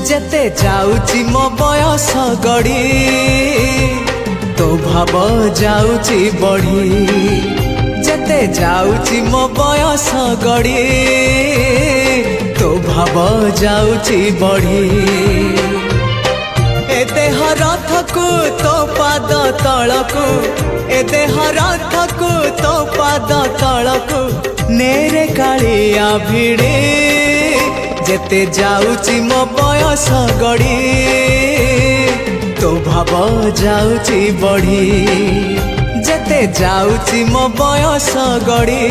जेते जाउची मो बयस गड़ी तो भाव जाउची बढ़ी जेते जाउची मो बयस गड़ी तो भाव जाउची बढ़ी ए देह रथ को तो पाद तलको ए देह रथ को तो पाद तलको नेरे कालिया भिड़े जेते जाउची मो बयस गड़ी तो भाव जाउची बढ़ी जेते जाउची मो बयस गड़ी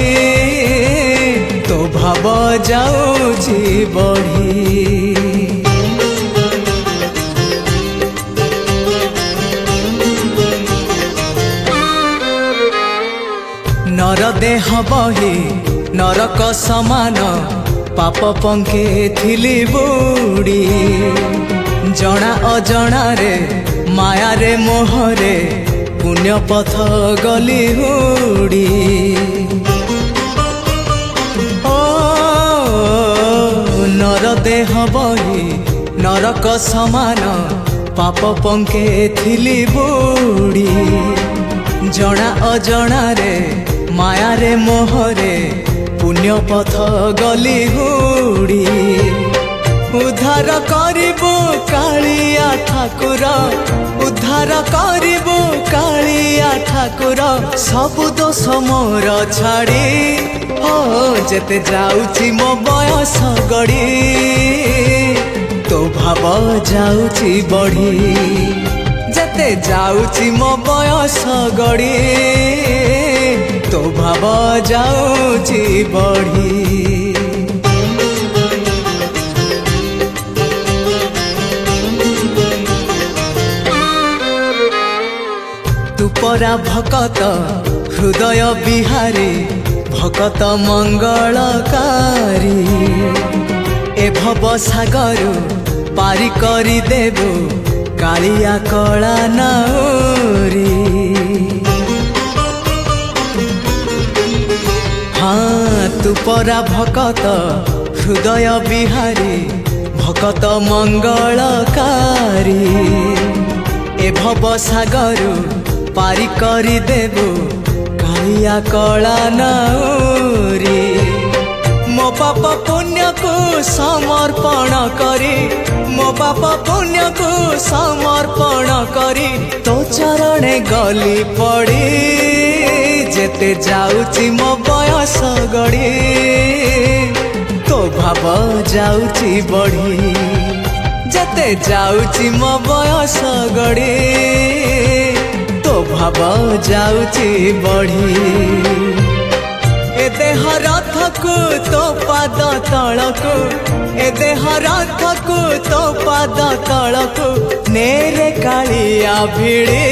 तो भाव जाउची बढ़ी। नर देह बही नरक समान पाप पंखे थिली बुड़ी जना अजना रे माया रे मोहरे पुण्य पथ गली हुड़ी ओ नर देह बही नरक समान पाप पंखे थिली बुड़ी जना अजना रे माया रे मोहरे पुण्य पथ गली हुड़ी उद्धार करिबो कालिया ठाकुर उद्धार करिबो कालिया ठाकुर सबु दोष मोर छाड़ी हो जेते जाउची मो बयस गड़ी तो भाव जाउची बढ़ी जेते जाउची मो बयस गड़ी तो भाव जाउची बढ़ी। तू परा भकत हृदय बिहारी भकत मंगलकारी ए भव सागर पारी करी देबो कालिया कला नाउरी हाँ तू परा भकत हृदय बिहारी भकत मंगलकारी ए भव सागर पारी करी देबो कालिया कला नाउरी मो पाप पुण्य को समर्पण करी मो पाप पुण्य को समर्पण करी तो चरणे गली पड़ी जेते जाउची मो बयस गड़ी तो भाव जाउची बढ़ी जेते जाउची मो बयस गड़ी तो भाव जाउची बढ़ी ए देह रथ को तो पाद तलको ए देह रथ को तो पाद तलको नेरे कालिया भिड़े